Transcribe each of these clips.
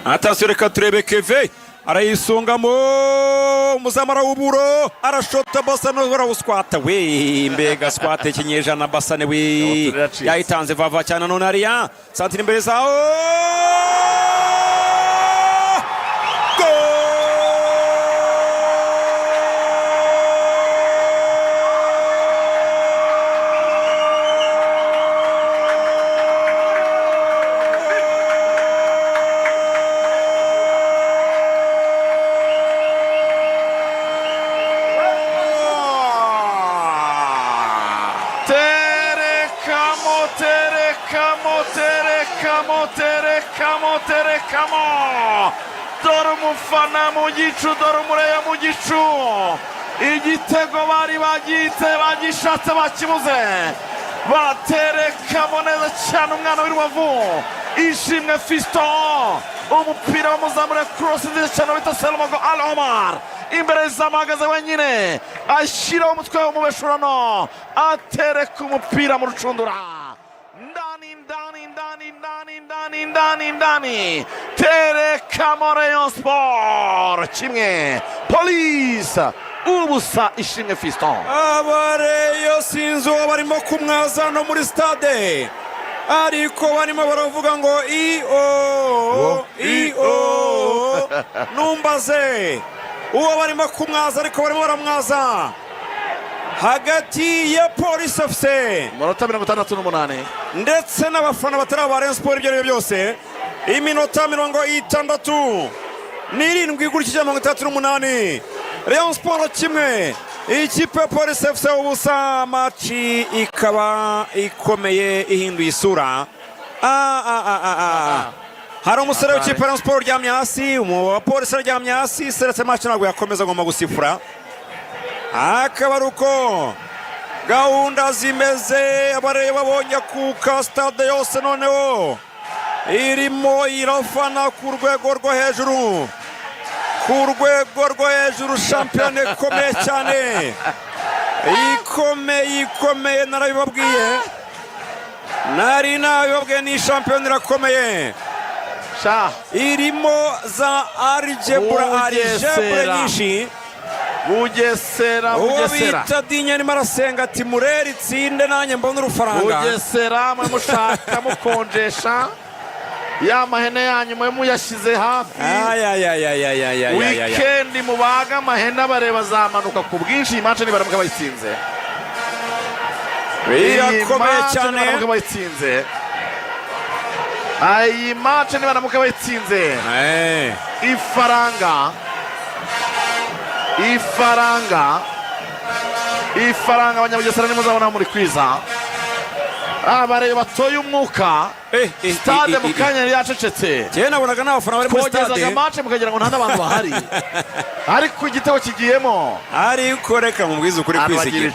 Attention reka turebe Keve arayisungamo muzamara w'uburo arashota Basane urawuskwata we mbega squat kinyejana Basane we yayitanze vava cyane none ariya santire imbere zaho dore umufana mu gicu dore umureya mu gicu igitego bari bagishatse bakibuze baterekamo neza cyane umwana w'Irubavu ishimwe Fiston umupira wamuzamura cross nziza cyane wita Selomogo Al Omar imbere zamagaze wenyine ashyiraho umutwe w'umubeshurano atereka umupira mu rucundura ndani terekamo rayonsports kimwe Police ubusa ishimwe Fiston abareyo sinzi uwo barimo kumwaza no muri stade ariko barimo baravuga ngo numbaze uwo barimo kumwaza ariko barimo baramwaza hagati ya Police FC Minota 68 ndetse n'abafana batari aba Rayon Sports ibyo byose iminota 67 n'irindwi gurikije 38 Rayon Sports kimwe ikipe ya Police FC ubusa machi ikaba ikomeye ihinduye isura hari umusore w'ikipe ya Rayon Sports ryamye hasi wa Police ryamye hasi seretse match ntabwo yakomeza ngoma gusifura akabaruko gahunda zimeze abareba bonye kuka stade yose noneho irimo irafana ku rwego rwo hejuru shampiyona ikomeye cyane ikomeye narabibabwiye ni shampiyona irakomeye irimo za algebra nyinshi Bugesera bita Dinya ni marasenga ati murera itsinde nanjye mbona urufaranga Bugesera mushaka mukonjesha ya mahene yanyu muyashyize hafi weekend mubaga mahene abareba zamanuka ku bwinshi imanche nibaramuka bayitsinze birakomeye cyane iyi manche nibaramuka bayitsinze ifaranga abanyabugesera nimuzabona muri kwiza abareba batoye umwuka stade mukanya yacecetse je nabonaga n'abafana bari muri stade kogezaga match mukagira ngo nta n'abantu bahari ariko igitego kigiyemo ariko reka mubwiza ukuri kwisigira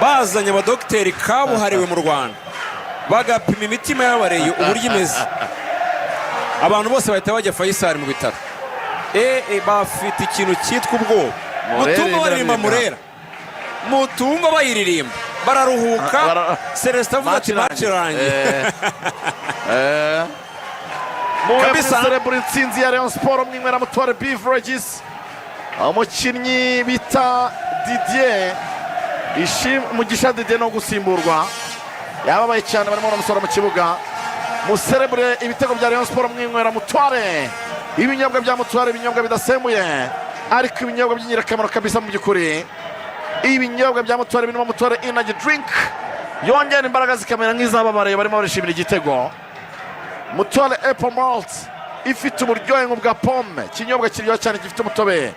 bazanye abadokteri kabuhariwe mu Rwanda bagapima imitima y'abareyo uburyo imeze abantu bose bahita bajya Faisal mu bitaro bafite ikintu cyitwa ubwoba mutumva baririmba murera mutumva bayiririmba bararuhuka Celestin avuga ati match irangiye kabisa celebra itsinzi ya Rayon Sports mwinywera mutware beverages umukinnyi bita Didier Mugisha Didier no gusimburwa yababaye cyane barimo baramusora mu kibuga muserebure ibitego bya Rayon Sports mwinywera mutware ibinyobwa bya mutware ibinyobwa bidasembuye ariko ibinyobwa by'ingirakamaro kabisa mu by'ukuri ibinyobwa bya mutware birimo mutware energy drink yongera imbaraga zikamera nk'iz'abamare barimo barishimira igitego mutware apple malt ifite uburyohe bwa pomme kinyobwa kiryoha cyane gifite umutobe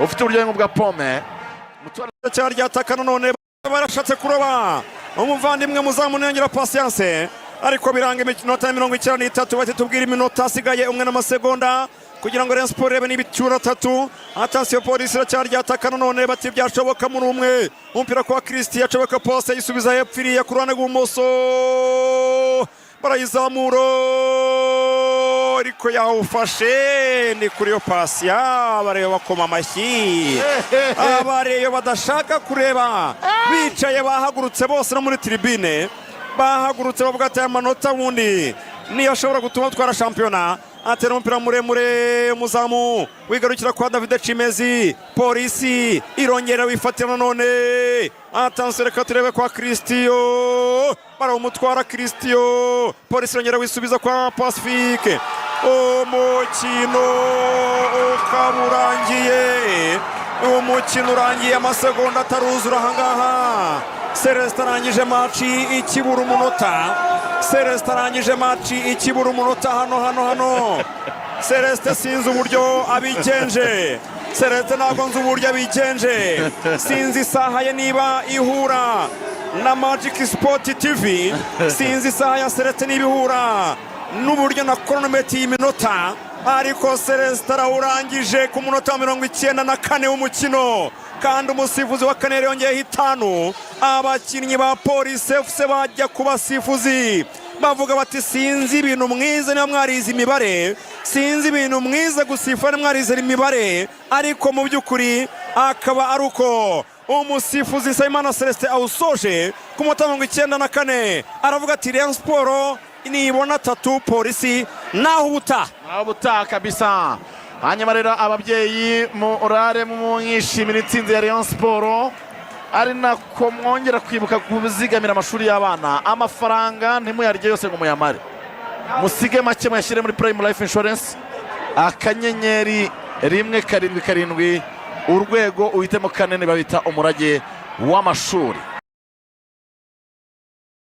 ufite uburyohe bwa pomme mutware cyari ryataka none barashatse kuroba umuvandimwe muzamunengera patience ariko biranga iminota 93 bati tubwira iminota asigaye umwe n'amasegonda kugira ngo Rayon Sports rebe n'ibicyura 3 attention Police iracyari ryataka none bati byashoboka muri umwe umupira kwa Christian yacoboka pose yisubiza hepfiriye ku ruhande rw'umoso barayizamura ariko yawufashe ni kuri yo pasi abareyo bakoma amashyi abareyo badashaka kureba bicaye bahagurutse bose no muri tribune bahagurutse bavuga ati amanota wundi niyo ashobora gutuma twara shampiyona. Atera umupira muremure umuzamu wigarukira kwa David Chimezi. Polisi irongera wifatira nanone. Attention, reka turebe kwa Christio, baramutwara Christio. Polisi irongera wisubiza kwa Pacifique. Umukino ukaburangiye, umukino urangiye amasegonda ataruzura ahangaha. Celestin arangije maci ikibura umunota. Celestin arangije maci ikibura umunota hano. Celestin sinzi uburyo abigenje. Celestin ntabwo nzi uburyo abigenje. Sinzi isaha ye niba ihura na Magic Sport TV. Sinzi isaha ya Celestin niba ihura n'uburyo na chronometer y'iminota. Ariko Celestin arawurangije ku munota wa 94 w'umukino. Kandi umusifuzi wa kane yongeyeho 5. Abakinnyi ba Police FC bajya ku basifuzi bavuga bati sinzi ibintu mwiza niba mwarize imibare, sinzi ibintu mwiza gusifura mwarize imibare. Ariko mu by'ukuri akaba ari uko umusifuzi Sayimana Celestin awusoje ku munota wa 94 aravuga ati Rayon Sport nibona 3 Polisi naho buta kabisa. Hanyuma rero ababyeyi murare mwishimira itsinzi ya Rayon Sport, ari nako mwongera kwibuka kuzigamira amashuri y'abana. Amafaranga ntimuyarye yose ngo muyamare, musige make muyashyire muri Prime Life Insurance. Akanyenyeri 177 urwego uhitemo kanene babita umurage w'amashuri.